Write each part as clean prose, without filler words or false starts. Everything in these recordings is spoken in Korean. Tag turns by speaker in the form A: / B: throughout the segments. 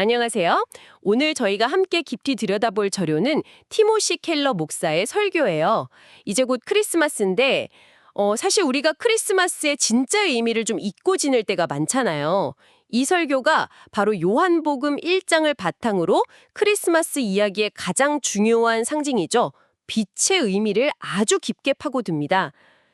A: 안녕하세요. 오늘 저희가 함께 깊이 들여다볼 저료는 티모시 켈러 목사의 설교예요. 이제 곧 크리스마스인데 사실 우리가 크리스마스의 진짜 의미를 좀 잊고 지낼 때가 많잖아요. 이 설교가 바로 요한복음 1장을 바탕으로 크리스마스 이야기의 가장 중요한 상징이죠. 빛의 의미를 아주 깊게 파고듭니다.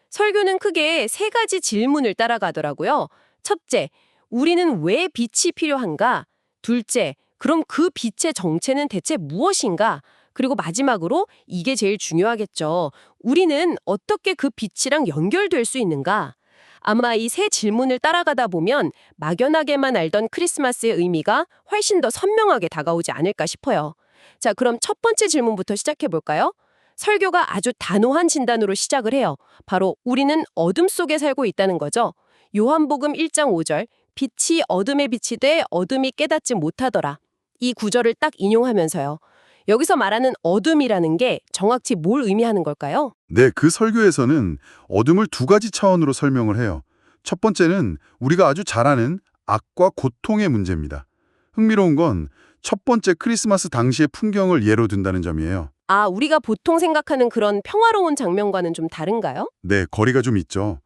A: 설교는 크게 세 가지 질문을 따라가더라고요. 첫째, 우리는 왜 빛이 필요한가? 둘째, 그럼 그 빛의 정체는 대체 무엇인가? 그리고 마지막으로 이게 제일 중요하겠죠. 우리는 어떻게 그 빛이랑 연결될 수 있는가? 아마 이 세 질문을 따라가다 보면 막연하게만 알던 크리스마스의 의미가 훨씬 더 선명하게 다가오지 않을까 싶어요. 자, 그럼 첫 번째 질문부터 시작해 볼까요? 설교가 아주 단호한 진단으로 시작을 해요. 바로 우리는 어둠 속에 살고 있다는 거죠. 요한복음 1장 5절, 빛이 어둠에 빛이 돼 어둠이 깨닫지 못하더라. 이 구절을 딱 인용하면서요. 여기서 말하는 어둠이라는 게 정확히 뭘 의미하는 걸까요?
B: 네, 그 설교에서는 어둠을 두 가지 차원으로 설명을 해요. 첫 번째는 우리가 아주 잘 아는 악과 고통의 문제입니다. 흥미로운 건 첫 번째 크리스마스 당시의 풍경을 예로 든다는 점이에요.
A: 아, 우리가 보통 생각하는 그런 평화로운 장면과는 좀 다른가요?
B: 네, 거리가 좀 있죠.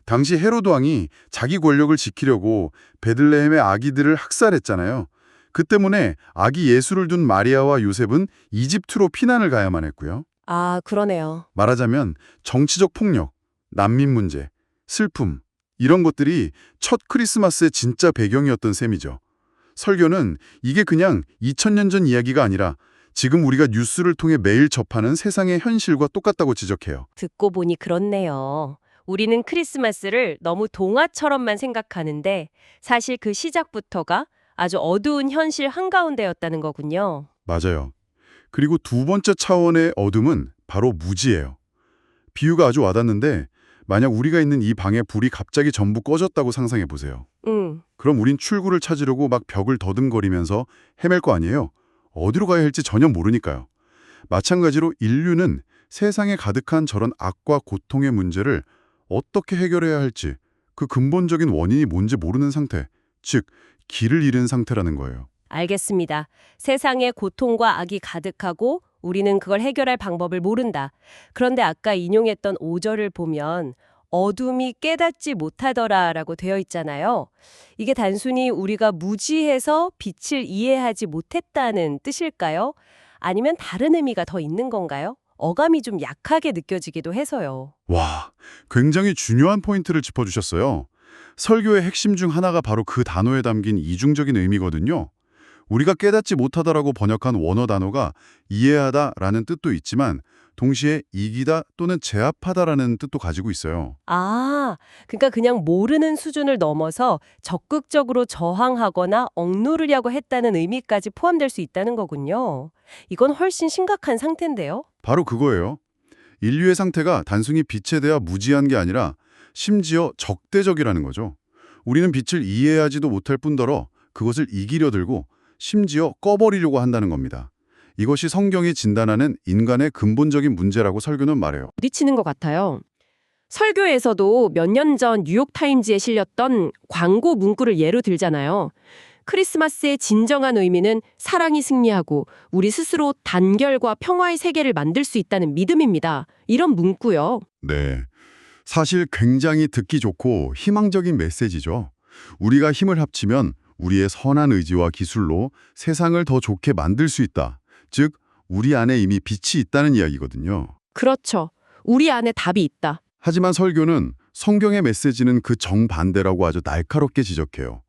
B: 당시 헤로드 왕이 자기 권력을 지키려고 베들레헴의 아기들을 학살했잖아요. 그 때문에 아기 예수를 둔 마리아와 요셉은 이집트로 피난을 가야만 했고요.
A: 아, 그러네요.
B: 말하자면 정치적 폭력, 난민 문제, 슬픔 이런 것들이 첫 크리스마스의 진짜 배경이었던 셈이죠. 설교는 이게 그냥 2000년 전 이야기가 아니라 지금 우리가 뉴스를 통해 매일 접하는 세상의 현실과 똑같다고 지적해요.
A: 듣고 보니 그렇네요. 우리는 크리스마스를 너무 동화처럼만 생각하는데 사실 그 시작부터가 아주 어두운 현실 한가운데였다는 거군요.
B: 맞아요. 그리고 두 번째 차원의 어둠은 바로 무지예요. 비유가 아주 와닿는데 만약 우리가 있는 이 방에 불이 갑자기 전부 꺼졌다고 상상해 보세요. 그럼 우린 출구를 찾으려고 막 벽을 더듬거리면서 헤맬 거 아니에요? 어디로 가야 할지 전혀 모르니까요. 마찬가지로 인류는 세상에 가득한 저런 악과 고통의 문제를 어떻게 해결해야 할지 그 근본적인 원인이 뭔지 모르는 상태, 즉 길을 잃은 상태라는 거예요.
A: 알겠습니다. 세상에 고통과 악이 가득하고 우리는 그걸 해결할 방법을 모른다. 그런데 아까 인용했던 5절을 보면 어둠이 깨닫지 못하더라라고 되어 있잖아요. 이게 단순히 우리가 무지해서 빛을 이해하지 못했다는 뜻일까요? 아니면 다른 의미가 더 있는 건가요? 어감이 좀 약하게 느껴지기도 해서요.
B: 와, 굉장히 중요한 포인트를 짚어주셨어요. 설교의 핵심 중 하나가 바로 그 단어에 담긴 이중적인 의미거든요. 우리가 깨닫지 못하다라고 번역한 원어 단어가 이해하다라는 뜻도 있지만 동시에 이기다 또는 제압하다라는 뜻도 가지고 있어요.
A: 아, 그러니까 그냥 모르는 수준을 넘어서 적극적으로 저항하거나 억누르려고 했다는 의미까지 포함될 수 있다는 거군요. 이건 훨씬 심각한 상태인데요.
B: 바로 그거예요. 인류의 상태가 단순히 빛에 대해 무지한 게 아니라 심지어 적대적이라는 거죠. 우리는 빛을 이해하지도 못할 뿐더러 그것을 이기려 들고 심지어 꺼버리려고 한다는 겁니다. 이것이 성경이 진단하는 인간의 근본적인 문제라고 설교는 말해요.
A: 부딪히는 것 같아요. 설교에서도 몇 년 전 뉴욕타임즈에 실렸던 광고 문구를 예로 들잖아요. 크리스마스의 진정한 의미는 사랑이 승리하고 우리 스스로 단결과 평화의 세계를 만들 수 있다는 믿음입니다. 이런 문구요.
B: 네. 사실 굉장히 듣기 좋고 희망적인 메시지죠. 우리가 힘을 합치면 우리의 선한 의지와 기술로 세상을 더 좋게 만들 수 있다. 즉, 우리 안에 이미 빛이 있다는 이야기거든요.
A: 그렇죠. 우리 안에 답이 있다.
B: 하지만 설교는 성경의 메시지는 그 정반대라고 아주 날카롭게 지적해요.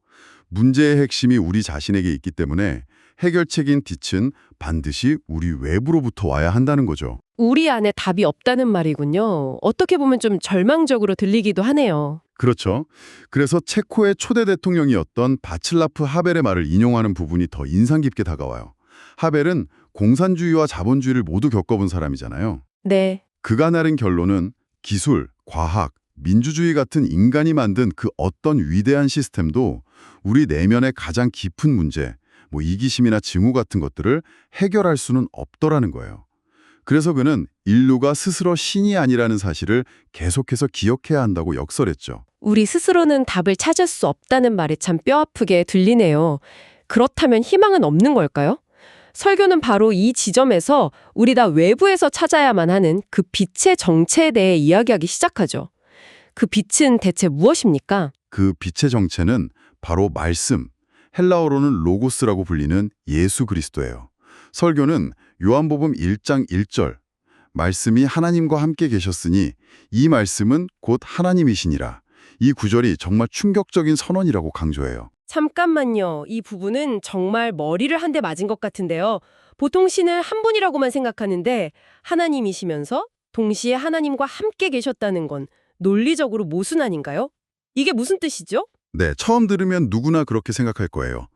B: 문제의 핵심이 우리 자신에게 있기 때문에 해결책인 빛은 반드시 우리 외부로부터 와야 한다는 거죠.
A: 우리 안에 답이 없다는 말이군요. 어떻게 보면 좀 절망적으로 들리기도 하네요.
B: 그렇죠. 그래서 체코의 초대 대통령이었던 바칠라프 하벨의 말을 인용하는 부분이 더 인상 깊게 다가와요. 하벨은 공산주의와 자본주의를 모두 겪어본 사람이잖아요.
A: 네.
B: 그가 내린 결론은 기술, 과학, 민주주의 같은 인간이 만든 그 어떤 위대한 시스템도 우리 내면의 가장 깊은 문제, 이기심이나 증오 같은 것들을 해결할 수는 없더라는 거예요. 그래서 그는 인류가 스스로 신이 아니라는 사실을 계속해서 기억해야 한다고 역설했죠.
A: 우리 스스로는 답을 찾을 수 없다는 말이 참 뼈아프게 들리네요. 그렇다면 희망은 없는 걸까요? 설교는 바로 이 지점에서 우리 다 외부에서 찾아야만 하는 그 빛의 정체에 대해 이야기하기 시작하죠. 그 빛은 대체 무엇입니까?
B: 그 빛의 정체는 바로 말씀, 헬라어로는 로고스라고 불리는 예수 그리스도예요. 설교는 요한복음 1장 1절, 말씀이 하나님과 함께 계셨으니 이 말씀은 곧 하나님이시니라. 이 구절이 정말 충격적인 선언이라고 강조해요.
A: 잠깐만요. 이 부분은 정말 머리를 한 대 맞은 것 같은데요. 보통 신을 한 분이라고만 생각하는데 하나님이시면서 동시에 하나님과 함께 계셨다는 건 논리적으로 모순 아닌가요? 이게 무슨 뜻이죠?
B: 네, 처음 들으면 누구나 그렇게 생각할 거예요.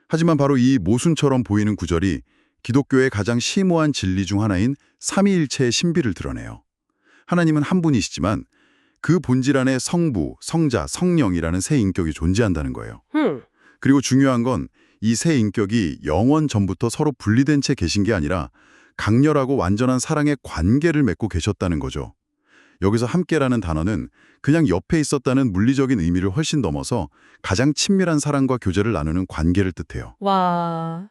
B: 하지만 바로 이 모순처럼 보이는 구절이 기독교의 가장 심오한 진리 중 하나인 삼위일체의 신비를 드러내요. 하나님은 한 분이시지만 그 본질 안에 성부, 성자, 성령이라는 세 인격이 존재한다는 거예요. 그리고 중요한 건 이 세 인격이 영원 전부터 서로 분리된 채 계신 게 아니라 강렬하고 완전한 사랑의 관계를 맺고 계셨다는 거죠. 여기서 함께라는 단어는 그냥 옆에 있었다는 물리적인 의미를 훨씬 넘어서 가장 친밀한 사랑과 교제를 나누는 관계를 뜻해요.
A: 와,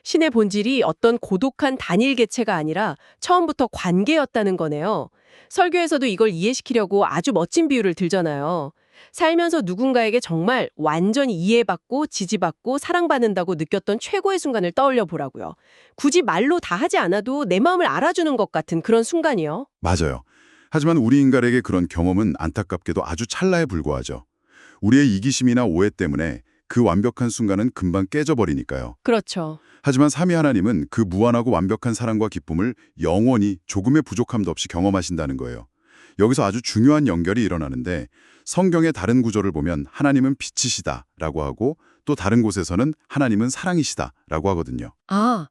A: 신의 본질이 어떤 고독한 단일 개체가 아니라 처음부터 관계였다는 거네요. 설교에서도 이걸 이해시키려고 아주 멋진 비유를 들잖아요. 살면서 누군가에게 정말 완전히 이해받고 지지받고 사랑받는다고 느꼈던 최고의 순간을 떠올려 보라고요. 굳이 말로 다 하지 않아도 내 마음을 알아주는 것 같은 그런 순간이요.
B: 맞아요. 하지만 우리 인간에게 그런 경험은 안타깝게도 아주 찰나에 불과하죠. 우리의 이기심이나 오해 때문에 그 완벽한 순간은 금방 깨져버리니까요.
A: 그렇죠.
B: 하지만 삼위 하나님은 그 무한하고 완벽한 사랑과 기쁨을 영원히 조금의 부족함도 없이 경험하신다는 거예요. 여기서 아주 중요한 연결이 일어나는데 성경의 다른 구절을 보면 하나님은 빛이시다라고 하고 또 다른 곳에서는 하나님은 사랑이시다라고 하거든요.
A: 아,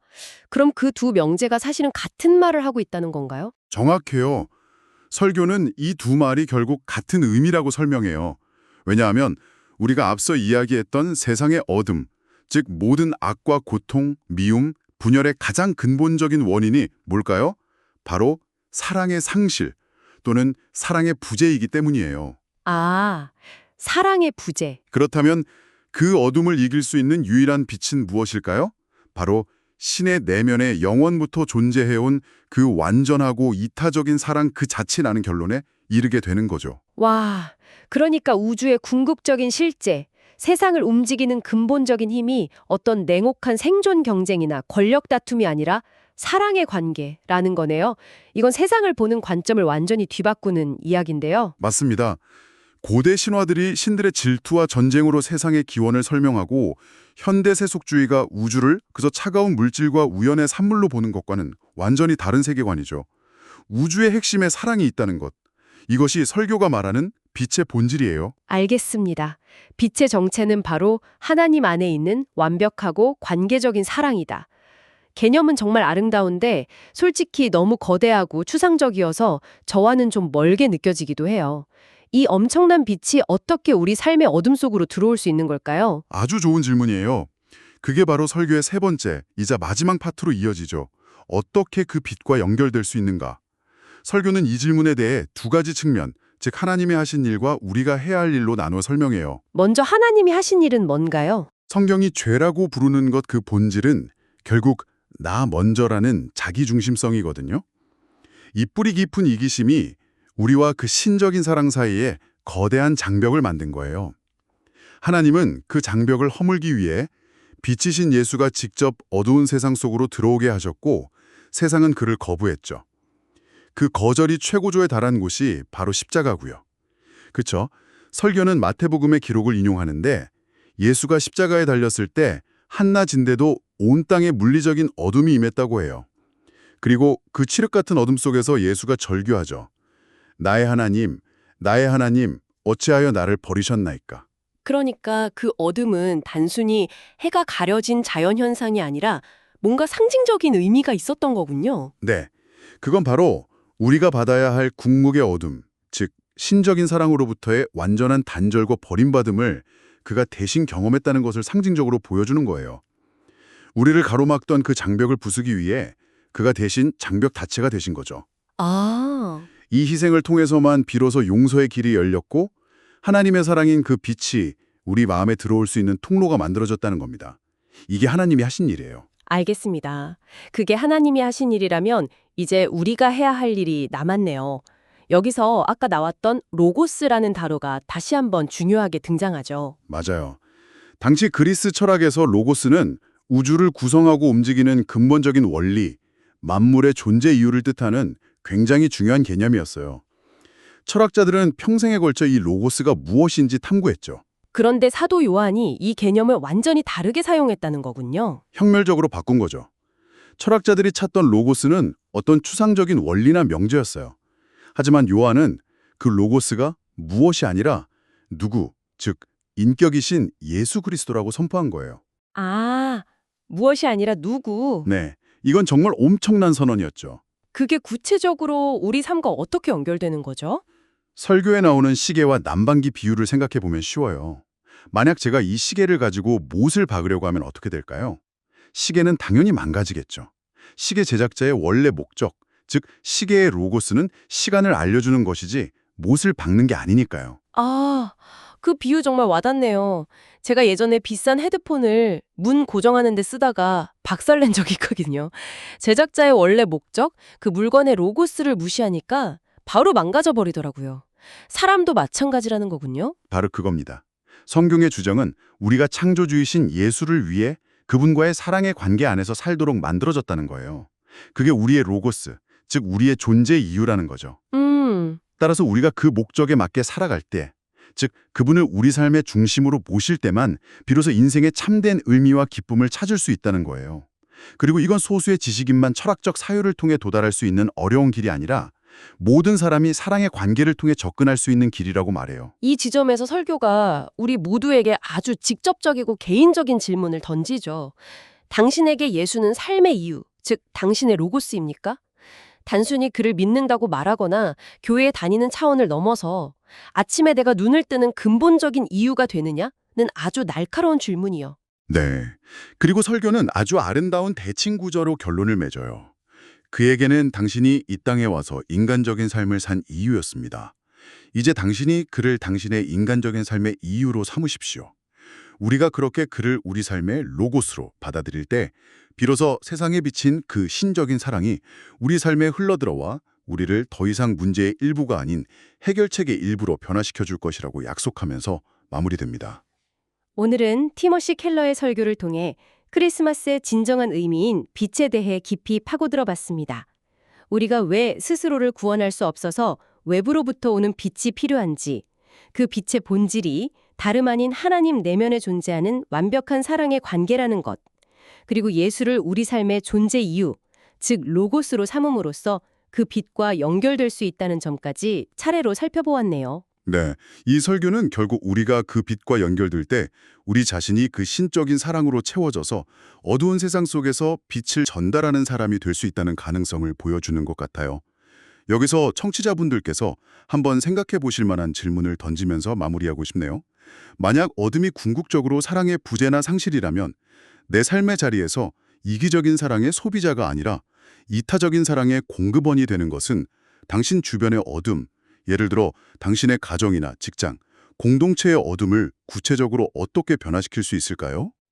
A: 그럼 그 두 명제가 사실은 같은 말을 하고 있다는 건가요?
B: 정확해요. 설교는 이 두 말이 결국 같은 의미라고 설명해요. 왜냐하면 우리가 앞서 이야기했던 세상의 어둠, 즉 모든 악과 고통, 미움, 분열의 가장 근본적인 원인이 뭘까요? 바로 사랑의 상실 또는 사랑의 부재이기 때문이에요.
A: 아, 사랑의 부재.
B: 그렇다면 그 어둠을 이길 수 있는 유일한 빛은 무엇일까요? 바로 신의 내면에 영원부터 존재해온 그 완전하고 이타적인 사랑 그 자체라는 결론에 이르게 되는 거죠.
A: 와, 그러니까 우주의 궁극적인 실제, 세상을 움직이는 근본적인 힘이 어떤 냉혹한 생존 경쟁이나 권력 다툼이 아니라 사랑의 관계라는 거네요. 이건 세상을 보는 관점을 완전히 뒤바꾸는 이야기인데요.
B: 맞습니다. 고대 신화들이 신들의 질투와 전쟁으로 세상의 기원을 설명하고 현대 세속주의가 우주를 그저 차가운 물질과 우연의 산물로 보는 것과는 완전히 다른 세계관이죠. 우주의 핵심에 사랑이 있다는 것. 이것이 설교가 말하는 빛의 본질이에요.
A: 알겠습니다. 빛의 정체는 바로 하나님 안에 있는 완벽하고 관계적인 사랑이다. 개념은 정말 아름다운데 솔직히 너무 거대하고 추상적이어서 저와는 좀 멀게 느껴지기도 해요. 이 엄청난 빛이 어떻게 우리 삶의 어둠 속으로 들어올 수 있는 걸까요?
B: 아주 좋은 질문이에요. 그게 바로 설교의 세 번째, 이자 마지막 파트로 이어지죠. 어떻게 그 빛과 연결될 수 있는가? 설교는 이 질문에 대해 두 가지 측면, 즉 하나님이 하신 일과 우리가 해야 할 일로 나누어 설명해요.
A: 먼저 하나님이 하신 일은 뭔가요?
B: 성경이 죄라고 부르는 것 그 본질은 결국 나 먼저라는 자기중심성이거든요. 이 뿌리 깊은 이기심이 우리와 그 신적인 사랑 사이에 거대한 장벽을 만든 거예요. 하나님은 그 장벽을 허물기 위해 빛이신 예수가 직접 어두운 세상 속으로 들어오게 하셨고 세상은 그를 거부했죠. 그 거절이 최고조에 달한 곳이 바로 십자가고요. 그렇죠? 설교는 마태복음의 기록을 인용하는데 예수가 십자가에 달렸을 때 한낮인데도 온 땅에 물리적인 어둠이 임했다고 해요. 그리고 그 칠흑 같은 어둠 속에서 예수가 절규하죠. 나의 하나님, 어찌하여 나를 버리셨나이까.
A: 그러니까 그 어둠은 단순히 해가 가려진 자연현상이 아니라 뭔가 상징적인 의미가 있었던 거군요.
B: 네, 그건 바로 우리가 받아야 할 궁극의 어둠, 즉 신적인 사랑으로부터의 완전한 단절과 버림받음을 그가 대신 경험했다는 것을 상징적으로 보여주는 거예요. 우리를 가로막던 그 장벽을 부수기 위해 그가 대신 장벽 자체가 되신 거죠.
A: 아,
B: 이 희생을 통해서만 비로소 용서의 길이 열렸고 하나님의 사랑인 그 빛이 우리 마음에 들어올 수 있는 통로가 만들어졌다는 겁니다. 이게 하나님이 하신 일이에요.
A: 알겠습니다. 그게 하나님이 하신 일이라면 이제 우리가 해야 할 일이 남았네요. 여기서 아까 나왔던 로고스라는 단어가 다시 한번 중요하게 등장하죠.
B: 맞아요. 당시 그리스 철학에서 로고스는 우주를 구성하고 움직이는 근본적인 원리, 만물의 존재 이유를 뜻하는 굉장히 중요한 개념이었어요. 철학자들은 평생에 걸쳐 이 로고스가 무엇인지 탐구했죠.
A: 그런데 사도 요한이 이 개념을 완전히 다르게 사용했다는 거군요.
B: 혁명적으로 바꾼 거죠. 철학자들이 찾던 로고스는 어떤 추상적인 원리나 명제였어요. 하지만 요한은 그 로고스가 무엇이 아니라 누구, 즉 인격이신 예수 그리스도라고 선포한 거예요.
A: 아, 무엇이 아니라 누구?
B: 네, 이건 정말 엄청난 선언이었죠.
A: 그게 구체적으로 우리 삶과 어떻게 연결되는 거죠?
B: 설교에 나오는 시계와 난방기 비유를 생각해 보면 쉬워요. 만약 제가 이 시계를 가지고 못을 박으려고 하면 어떻게 될까요? 시계는 당연히 망가지겠죠. 시계 제작자의 원래 목적, 즉 시계의 로고스는 시간을 알려주는 것이지 못을 박는 게 아니니까요.
A: 아, 그 비유 정말 와닿네요. 제가 예전에 비싼 헤드폰을 문 고정하는 데 쓰다가 박살낸 적이 있거든요. 제작자의 원래 목적, 그 물건의 로고스를 무시하니까 바로 망가져 버리더라고요. 사람도 마찬가지라는 거군요.
B: 바로 그겁니다. 성경의 주정은 우리가 창조주이신 예수를 위해 그분과의 사랑의 관계 안에서 살도록 만들어졌다는 거예요. 그게 우리의 로고스, 즉 우리의 존재 이유라는 거죠. 따라서 우리가 그 목적에 맞게 살아갈 때, 즉 그분을 우리 삶의 중심으로 모실 때만 비로소 인생의 참된 의미와 기쁨을 찾을 수 있다는 거예요. 그리고 이건 소수의 지식인만 철학적 사유를 통해 도달할 수 있는 어려운 길이 아니라 모든 사람이 사랑의 관계를 통해 접근할 수 있는 길이라고 말해요.
A: 이 지점에서 설교가 우리 모두에게 아주 직접적이고 개인적인 질문을 던지죠. 당신에게 예수는 삶의 이유, 즉 당신의 로고스입니까? 단순히 그를 믿는다고 말하거나 교회에 다니는 차원을 넘어서 아침에 내가 눈을 뜨는 근본적인 이유가 되느냐는 아주 날카로운 질문이요.
B: 네. 그리고 설교는 아주 아름다운 대칭 구조로 결론을 맺어요. 그에게는 당신이 이 땅에 와서 인간적인 삶을 산 이유였습니다. 이제 당신이 그를 당신의 인간적인 삶의 이유로 삼으십시오. 우리가 그렇게 그를 우리 삶의 로고스로 받아들일 때 비로소 세상에 비친 그 신적인 사랑이 우리 삶에 흘러들어와 우리를 더 이상 문제의 일부가 아닌 해결책의 일부로 변화시켜 줄 것이라고 약속하면서 마무리됩니다.
A: 오늘은 티모시 켈러의 설교를 통해 크리스마스의 진정한 의미인 빛에 대해 깊이 파고들어 봤습니다. 우리가 왜 스스로를 구원할 수 없어서 외부로부터 오는 빛이 필요한지, 그 빛의 본질이 다름 아닌 하나님 내면에 존재하는 완벽한 사랑의 관계라는 것, 그리고 예수를 우리 삶의 존재 이유, 즉 로고스로 삼음으로써 그 빛과 연결될 수 있다는 점까지 차례로 살펴보았네요.
B: 네, 이 설교는 결국 우리가 그 빛과 연결될 때 우리 자신이 그 신적인 사랑으로 채워져서 어두운 세상 속에서 빛을 전달하는 사람이 될 수 있다는 가능성을 보여주는 것 같아요. 여기서 청취자분들께서 한번 생각해 보실 만한 질문을 던지면서 마무리하고 싶네요. 만약 어둠이 궁극적으로 사랑의 부재나 상실이라면 내 삶의 자리에서 이기적인 사랑의 소비자가 아니라 이타적인 사랑의 공급원이 되는 것은 당신 주변의 어둠, 예를 들어 당신의 가정이나 직장, 공동체의 어둠을 구체적으로 어떻게 변화시킬 수 있을까요?